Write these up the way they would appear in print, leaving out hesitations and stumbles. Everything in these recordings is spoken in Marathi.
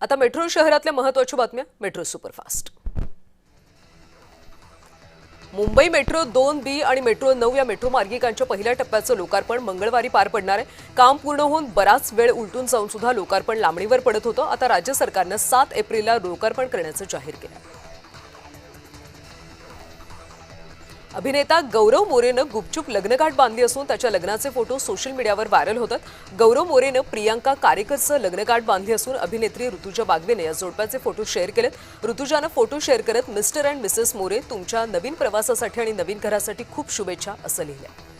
आता मेट्रो शहरातल्या महत्त्वाच्या बातम्या metro superfast. Mumbai metro 2B आणि मेट्रो 9 या मेट्रो मार्गिकांच्या पहिल्या टप्प्याचं लोकार्पण मंगळवारी पार पडणार आहे। काम पूर्ण होऊन बराच वेळ उलटून जाऊन सुद्धा लोकार्पण लांबणीवर पडत होतं। आता राज्य सरकारनं 7 एप्रिलला लोकार्पण करण्याचं जाहीर केलं। अभिनेता गौरव मोरेनं गुपचूप लग्नगाठ बांधली असून त्याच्या लग्नाचे फोटो सोशल मीडियावर व्हायरल होतात। गौरव मोरेनं प्रियांका कारेकरचं लग्नगाठ बांधली असून अभिनेत्री ऋतुजा बागवेने या जोडप्याचे फोटो शेअर केलेत। ऋतुजानं फोटो शेअर करत मिस्टर अँड मिसेस मोरे तुमच्या नवीन प्रवासासाठी आणि नवीन घरासाठी खूप शुभेच्छा असं लिहिलं।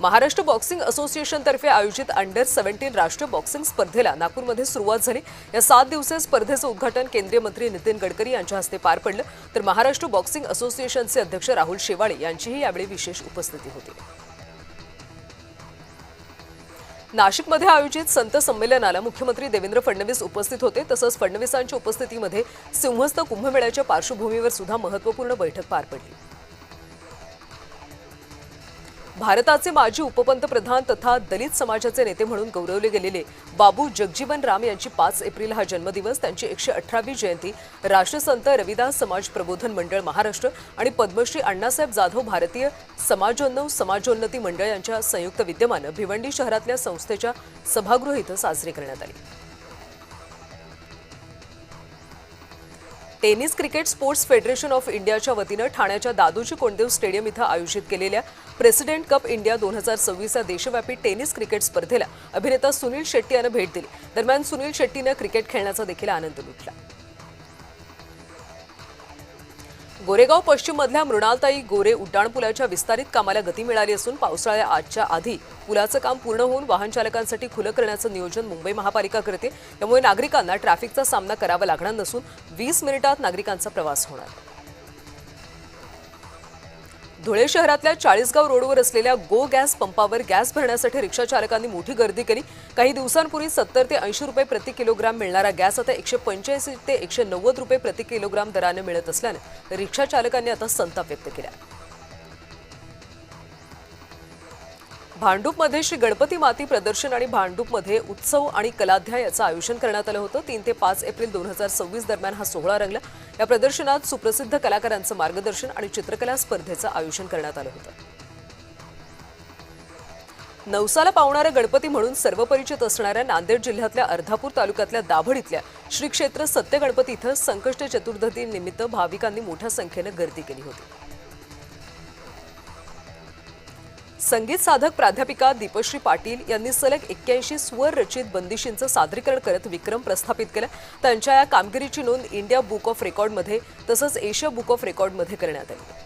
महाराष्ट्र बॉक्सिंग असोसिएशन तर्फे आयोजित अंडर 17 राष्ट्रीय बॉक्सिंग स्पर्धेला नागपूरमध्ये सुरुवात झाली। या 7 दिवसीय स्पर्धेचं उद्घाटन केंद्रीय मंत्री नितीन गडकरी यांच्या हस्ते पार पडलं, तर महाराष्ट्र बॉक्सिंग असोसिएशनचे अध्यक्ष राहुल शेवाळे यांचीही यावेळी विशेष उपस्थिती होती। नाशिकमध्ये आयोजित संत संमेलनाला मुख्यमंत्री देवेंद्र फडणवीस उपस्थित होते। तसंच फडणवीसांच्या उपस्थितीमध्ये सिंहस्थ कुंभमेळ्याच्या पार्श्वभूमीवर सुद्धा महत्त्वपूर्ण बैठक पार पडली। भारताचे माजी उपपंतप्रधान तथा दलित समाजाचे नेते म्हणून गौरवले गेलेले बाबू जगजीवन राम यांची 5 एप्रिल हा जन्मदिवस, त्यांची 118वी जयंती राष्ट्रसंत रविदास समाज प्रबोधन मंडळ महाराष्ट्र आणि पद्मश्री अण्णासाहेब जाधव भारतीय समाजोन्नती मंडळ यांच्या संयुक्त विद्यमानं भिवंडी शहरातल्या संस्थेच्या सभागृह इथं साजरी करण्यात आली। Tennis cricket sports federation of इंडियाच्या वतीनं ठाण्याच्या दादोजी कोंडदेव स्टेडियम इथं आयोजित केलेल्या प्रेसिडेंट कप इंडिया 2026 या देशव्यापी टेनिस क्रिकेट स्पर्धेला अभिनेता सुनील शेट्टी यानं भेट दिली। दरम्यान सुनील शेट्टीनं क्रिकेट खेळण्याचा देखील आनंद लुटला। गोरेगाव पश्चिममधल्या मृणालताई गोरे उड्डाणपुलाच्या विस्तारित कामाला गती मिळाली असून पावसाळ्या आजच्या आधी पुलाचं काम पूर्ण होऊन वाहन चालकांसाठी खुलं करण्याचं नियोजन मुंबई महापालिका करते। त्यामुळे नागरिकांना ट्रॅफिकचा सामना करावा लागणार नसून 20 मिनिटात नागरिकांचा प्रवास होणार। धुळे शहरातल्या 40गाव रोडवर असलेल्या गो गॅस पंपावर गॅस भरण्यासाठी रिक्षा चालकांनी मोठी गर्दी केली। काही दिवसांपूर्वी 70 ते 80 रुपये प्रति किलोग्राम मिळणारा गॅस आता 185 ते 190 रुपये प्रति किलोग्राम दराने मिळत असल्याने रिक्षा चालकांनी आता संताप व्यक्त केला। भांडूपमध्ये श्री गणपती माती प्रदर्शन आणि भांडूपमध्ये उत्सव आणि कलाध्यायाचं आयोजन करण्यात आलं होतं। 3 ते 5 एप्रिल 2026 दरम्यान हा सोहळा रंगला। या प्रदर्शनात सुप्रसिद्ध कलाकारांचं मार्गदर्शन आणि चित्रकला स्पर्धेचं आयोजन करण्यात आलं होतं। नवसाला पावणारा गणपती म्हणून सर्वपरिचित असणाऱ्या नांदेड जिल्ह्यातल्या अर्धापूर तालुक्यातल्या दाभड इथल्या श्री क्षेत्र सत्य गणपती इथं संकष्ट चतुर्दशी निमित्त भाविकांनी मोठ्या संख्येनं गर्दी केली होती। संगीत साधक प्राध्यापिका दीपश्री पाटील यांनी सलग 81 स्वर रचित बंदिशींचं सादरीकरण करत विक्रम प्रस्थापित केला। त्यांच्या या कामगिरीची नोंद इंडिया बुक ऑफ रेकॉर्डमध्ये तसंच एशिया बुक ऑफ रेकॉर्डमध्ये करण्यात आली।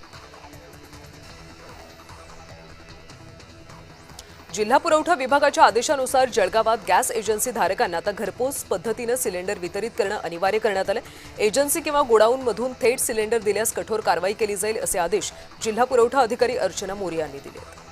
जिल्हा पुरवठा विभागाच्या आदेशानुसार जळगावात गॅस एजन्सी धारकांना आता घरपोच पद्धतीनं सिलेंडर वितरित करणं अनिवार्य करण्यात आलं। एजन्सी किंवा गोडाऊनमधून थेट सिलेंडर दिल्यास कठोर कारवाई केली जाईल असे आदेश जिल्हा पुरवठा अधिकारी अर्चना मोरे यांनी दिले।